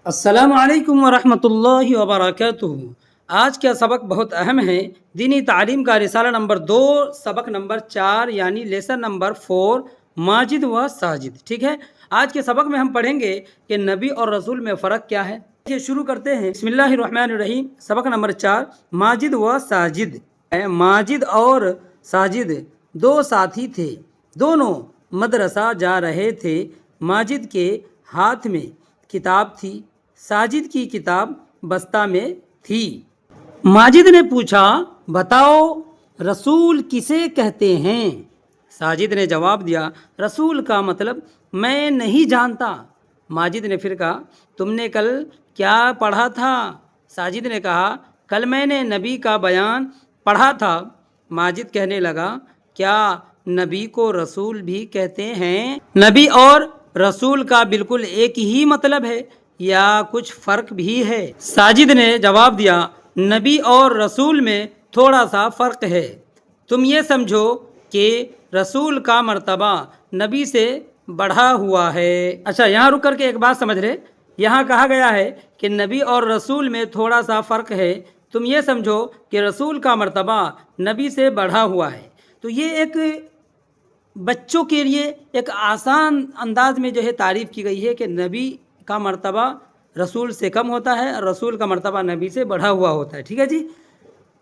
السلام علیکم ورحمۃ اللہ وبرکاتہ۔ آج کا سبق بہت اہم ہے، دینی تعلیم کا رسالہ نمبر 2، سبق نمبر 4 یعنی لیسن نمبر 4، ماجد و ساجد۔ ٹھیک ہے، آج کے سبق میں ہم پڑھیں گے کہ نبی اور رسول میں فرق کیا ہے۔ یہ شروع کرتے ہیں، بسم اللہ الرحمن الرحیم۔ سبق نمبر 4، ماجد و ساجد۔ ماجد اور ساجد دو ساتھی تھے، دونوں مدرسہ جا رہے تھے۔ ماجد کے ہاتھ میں کتاب تھی، ساجد کی کتاب بستہ میں تھی۔ ماجد نے پوچھا، بتاؤ رسول کسے کہتے ہیں؟ ساجد نے جواب دیا، رسول کا مطلب میں نہیں جانتا۔ ماجد نے پھر کہا، تم نے کل کیا پڑھا تھا؟ ساجد نے کہا، کل میں نے نبی کا بیان پڑھا تھا۔ ماجد کہنے لگا، کیا نبی کو رسول بھی کہتے ہیں؟ نبی اور رسول کا بالکل ایک ہی مطلب ہے یا کچھ فرق بھی ہے؟ ساجد نے جواب دیا، نبی اور رسول میں تھوڑا سا فرق ہے۔ تم یہ سمجھو کہ رسول کا مرتبہ نبی سے بڑھا ہوا ہے۔ اچھا، یہاں رک کر کے ایک بات سمجھ رہے، یہاں کہا گیا ہے کہ نبی اور رسول میں تھوڑا سا فرق ہے، تم یہ سمجھو کہ رسول کا مرتبہ نبی سے بڑھا ہوا ہے۔ تو یہ ایک بچوں کے لیے ایک آسان انداز میں جو ہے تعریف کی گئی ہے کہ نبی کا مرتبہ رسول سے کم ہوتا ہے اور رسول کا مرتبہ نبی سے بڑھا ہوا ہوتا ہے۔ ٹھیک ہے جی،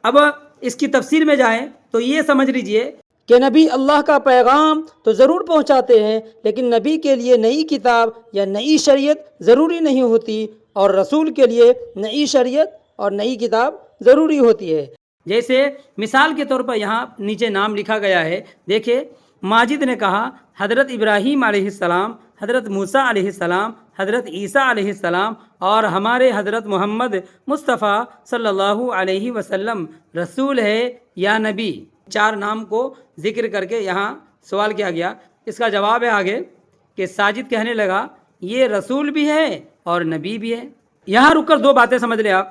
اب اس کی تفسیر میں جائیں تو یہ سمجھ لیجئے کہ نبی اللہ کا پیغام تو ضرور پہنچاتے ہیں، لیکن نبی کے لیے نئی کتاب یا نئی شریعت ضروری نہیں ہوتی، اور رسول کے لیے نئی شریعت اور نئی کتاب ضروری ہوتی ہے۔ جیسے مثال کے طور پر یہاں نیچے نام لکھا گیا ہے، دیکھیں، ماجد نے کہا، حضرت ابراہیم علیہ السلام، حضرت موسیٰ علیہ السلام، حضرت عیسیٰ علیہ السلام اور ہمارے حضرت محمد مصطفیٰ صلی اللہ علیہ وسلم رسول ہے یا نبی؟ 4 نام کو ذکر کر کے یہاں سوال کیا گیا۔ اس کا جواب ہے آگے کہ ساجد کہنے لگا، یہ رسول بھی ہے اور نبی بھی ہے۔ یہاں رک کر 2 باتیں سمجھ لیں آپ،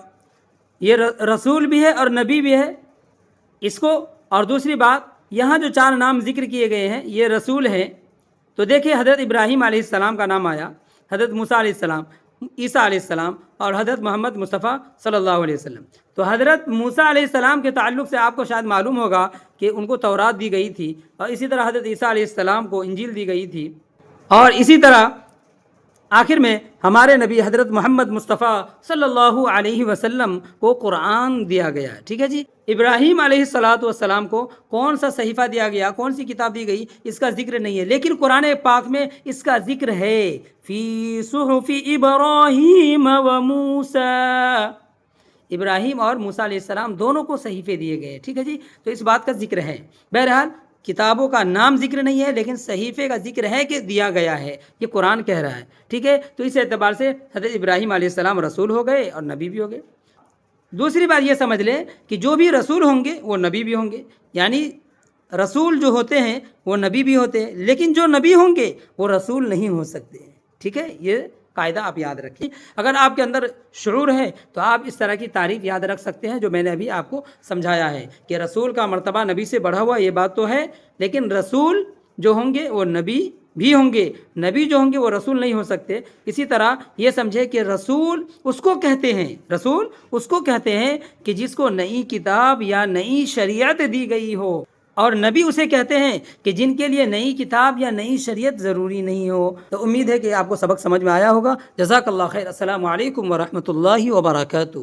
یہ رسول بھی ہے اور نبی بھی ہے اس کو، اور دوسری بات یہاں جو 4 نام ذکر کیے گئے ہیں یہ رسول ہیں۔ تو دیکھیں، حضرت ابراہیم علیہ السلام کا نام آیا، حضرت موسیٰ علیہ السلام، عیسیٰ علیہ السلام اور حضرت محمد مصطفیٰ صلی اللہ علیہ وسلم۔ تو حضرت موسیٰ علیہ السلام کے تعلق سے آپ کو شاید معلوم ہوگا کہ ان کو تورات دی گئی تھی، اور اسی طرح حضرت عیسیٰ علیہ السلام کو انجیل دی گئی تھی، اور اسی طرح آخر میں ہمارے نبی حضرت محمد مصطفیٰ صلی اللہ علیہ وسلم کو قرآن دیا گیا ہے۔ ٹھیک ہے جی، ابراہیم علیہ السلام کو کون سا صحیفہ دیا گیا، کون سی کتاب دی گئی، اس کا ذکر نہیں ہے، لیکن قرآن پاک میں اس کا ذکر ہے، فی صحف ابراہیم و موسیٰ۔ ابراہیم اور موسیٰ علیہ السلام دونوں کو صحیفے دیے گئے۔ ٹھیک ہے جی، تو اس بات کا ذکر ہے۔ بہرحال کتابوں کا نام ذکر نہیں ہے، لیکن صحیفے کا ذکر ہے کہ دیا گیا ہے، یہ قرآن کہہ رہا ہے۔ ٹھیک ہے، تو اس اعتبار سے حضرت ابراہیم علیہ السلام رسول ہو گئے اور نبی بھی ہو گئے۔ دوسری بات یہ سمجھ لیں کہ جو بھی رسول ہوں گے وہ نبی بھی ہوں گے، یعنی رسول جو ہوتے ہیں وہ نبی بھی ہوتے ہیں، لیکن جو نبی ہوں گے وہ رسول نہیں ہو سکتے۔ ٹھیک ہے، یہ قاعدہ آپ یاد رکھیں۔ اگر آپ کے اندر شعور ہے تو آپ اس طرح کی تعریف یاد رکھ سکتے ہیں جو میں نے ابھی آپ کو سمجھایا ہے کہ رسول کا مرتبہ نبی سے بڑھا ہوا، یہ بات تو ہے، لیکن رسول جو ہوں گے وہ نبی بھی ہوں گے، نبی جو ہوں گے وہ رسول نہیں ہو سکتے۔ اسی طرح یہ سمجھے کہ رسول اس کو کہتے ہیں، رسول اس کو کہتے ہیں کہ جس کو نئی کتاب یا نئی شریعت دی گئی ہو، اور نبی اسے کہتے ہیں کہ جن کے لیے نئی کتاب یا نئی شریعت ضروری نہیں ہو۔ تو امید ہے کہ آپ کو سبق سمجھ میں آیا ہوگا۔ جزاک اللہ خیر۔ السلام علیکم ورحمۃ اللہ وبرکاتہ۔